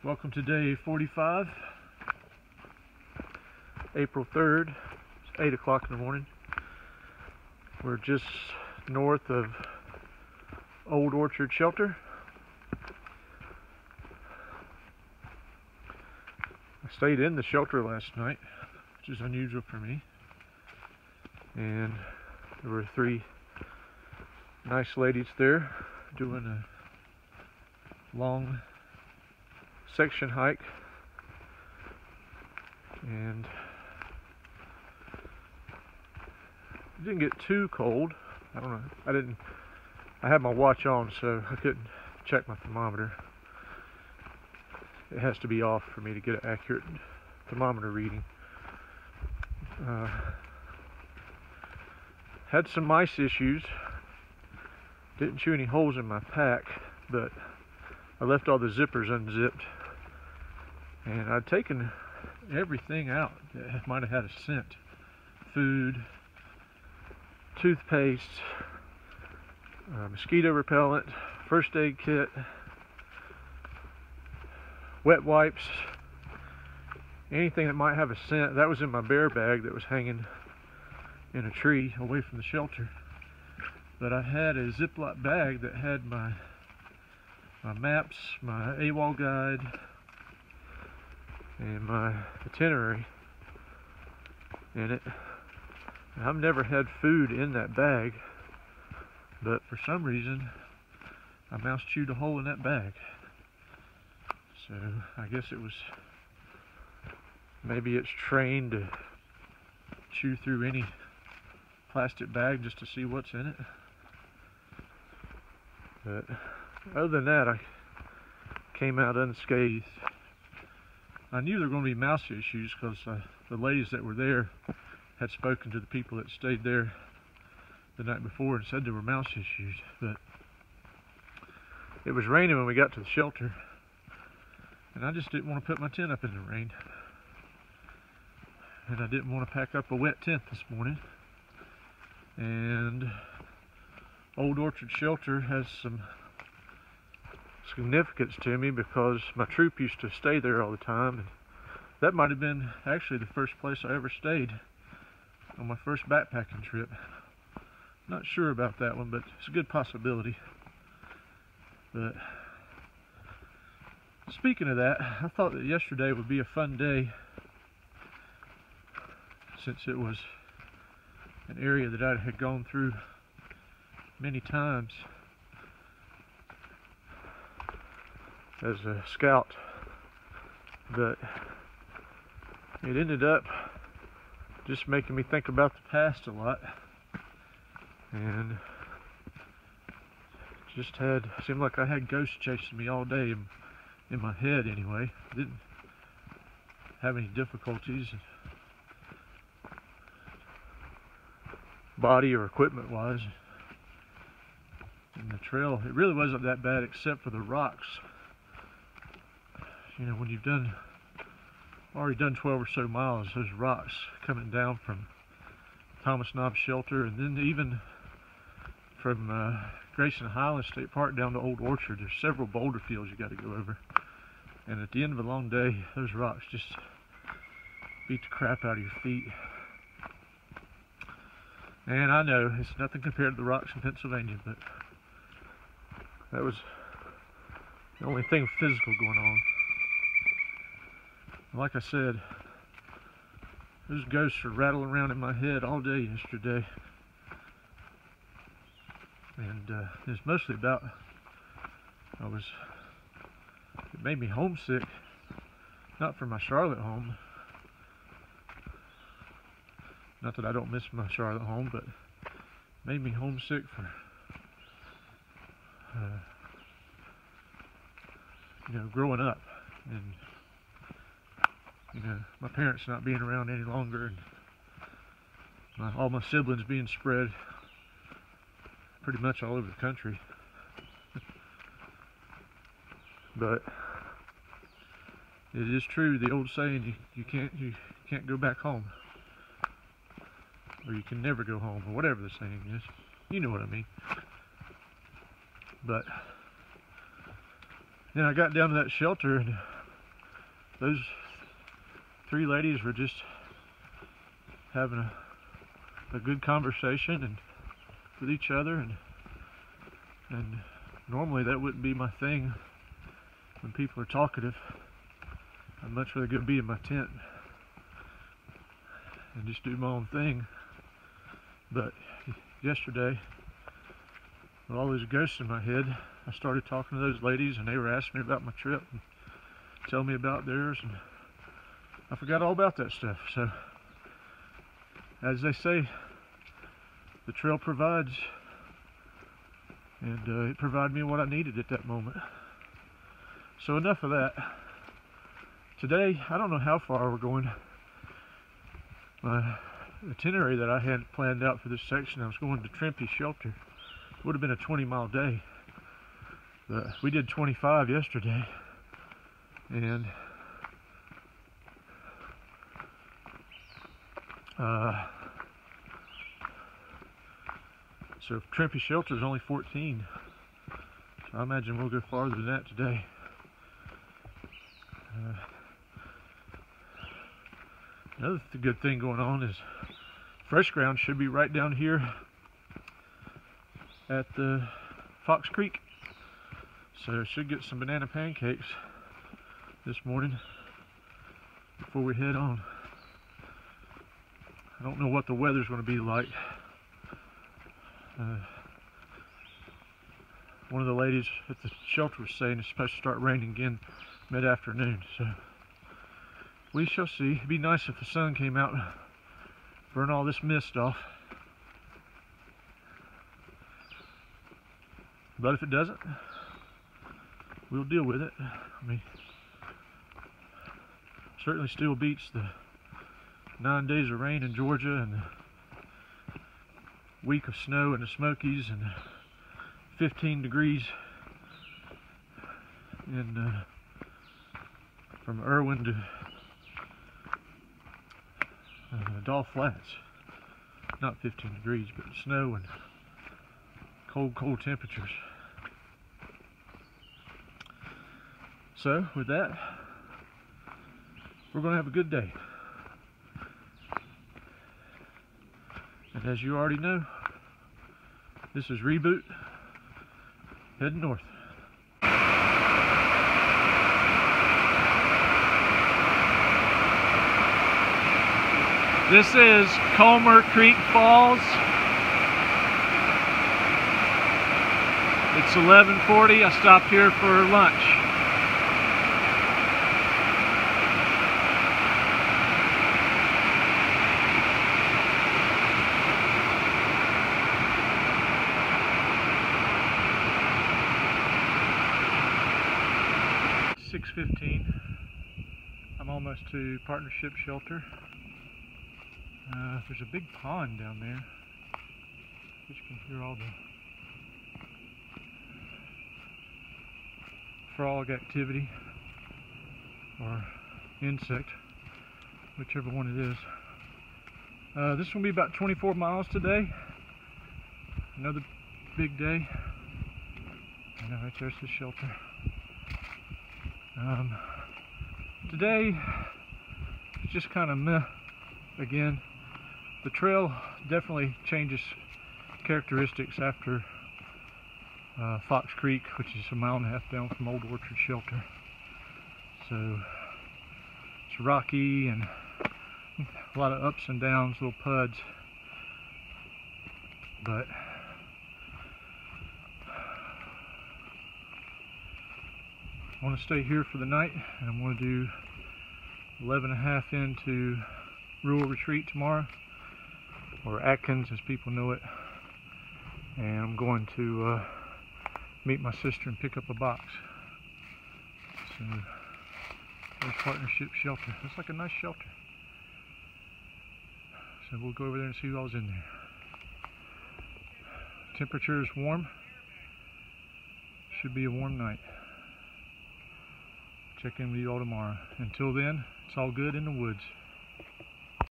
Welcome to day 45, April 3rd. It's 8 o'clock in the morning. We're just north of Old Orchard Shelter. I stayed in the shelter last night, which is unusual for me. And there were 3 nice ladies there doing a long section hike, and it didn't get too cold. I don't know, I had my watch on, so I couldn't check my thermometer. It has to be off for me to get an accurate thermometer reading. Had some mice issues. Didn't chew any holes in my pack, but I left all the zippers unzipped, and I'd taken everything out that might have had a scent. Food, toothpaste, mosquito repellent, first aid kit, wet wipes, anything that might have a scent. That was in my bear bag that was hanging in a tree away from the shelter. But I had a Ziploc bag that had my maps, my AWOL guide, and my itinerary in it. And I've never had food in that bag, but for some reason a mouse chewed a hole in that bag. So I guess it was, maybe it's trained to chew through any plastic bag just to see what's in it. But other than that, I came out unscathed. I knew there were going to be mouse issues because the ladies that were there had spoken to the people that stayed there the night before and said there were mouse issues. But it was raining when we got to the shelter, and I just didn't want to put my tent up in the rain. And I didn't want to pack up a wet tent this morning. And Old Orchard Shelter has some significance to me because my troop used to stay there all the time, and that might have been actually the first place I ever stayed on my first backpacking trip. Not sure about that one, but it's a good possibility. But speaking of that, I thought that yesterday would be a fun day, since it was an area that I had gone through many times as a scout, but it ended up just making me think about the past a lot, and just seemed like I had ghosts chasing me all day in my head anyway. I didn't have any difficulties body or equipment wise. And the trail, it really wasn't that bad except for the rocks. You know, when you've already done 12 or so miles, those rocks coming down from Thomas Knob Shelter, and then even from Grayson Highland State Park down to Old Orchard, there's several boulder fields you got to go over. And at the end of a long day, those rocks just beat the crap out of your feet. And I know it's nothing compared to the rocks in Pennsylvania, but that was the only thing physical going on. Like I said, those ghosts were rattling around in my head all day yesterday. And it was mostly about, it made me homesick, not for my Charlotte home. Not that I don't miss my Charlotte home, but made me homesick for, you know, growing up, and you know, my parents not being around any longer, and all my siblings being spread pretty much all over the country. But it is true, the old saying, you can't go back home, or you can never go home, or whatever the saying is. You know what I mean. But then I got down to that shelter, and those three ladies were just having a good conversation and with each other, and normally that wouldn't be my thing. When people are talkative, I'd much rather go be in my tent and just do my own thing. But yesterday, with all those ghosts in my head, I started talking to those ladies, and they were asking me about my trip and telling me about theirs, and I forgot all about that stuff. So, as they say, the trail provides, and it provided me what I needed at that moment. So enough of that. Today, I don't know how far we're going. My itinerary that I had planned out for this section, I was going to Trimpe Shelter. It would have been a 20-mile day. But we did 25 yesterday. And so Trimpe Shelter is only 14. So I imagine we'll go farther than that today. Another good thing going on is fresh ground should be right down here at the Fox Creek. So I should get some banana pancakes this morning before we head on. I don't know what the weather's going to be like. One of the ladies at the shelter was saying it's supposed to start raining again mid-afternoon, so we shall see. It'd be nice if the sun came out and burn all this mist off. But if it doesn't, we'll deal with it. I mean, certainly still beats the 9 days of rain in Georgia and the week of snow in the Smokies and 15 degrees in from Irwin to Dolph Flats. Not 15 degrees, but snow and cold temperatures. So with that, we're going to have a good day. And as you already know, this is Reboot, heading north. This is Comer Creek Falls. It's 11:40. I stopped here for lunch. It's 6:15. I'm almost to Partnership Shelter. There's a big pond down there. You can hear all the frog activity or insect, whichever one it is. This will be about 24 miles today. Another big day. I know, right there's the shelter. Today it's just kind of meh again. The trail definitely changes characteristics after Fox Creek, which is a mile and a half down from Old Orchard Shelter. So it's rocky and a lot of ups and downs, little puds. But I want to stay here for the night, and I'm going to do 11.5 into Rural Retreat tomorrow, or Atkins as people know it, and I'm going to meet my sister and pick up a box. So there's Partnership Shelter. Looks like a nice shelter. So we'll go over there and see who all's in there. Temperature is warm. Should be a warm night. Check in with you all tomorrow. Until then, it's all good in the woods.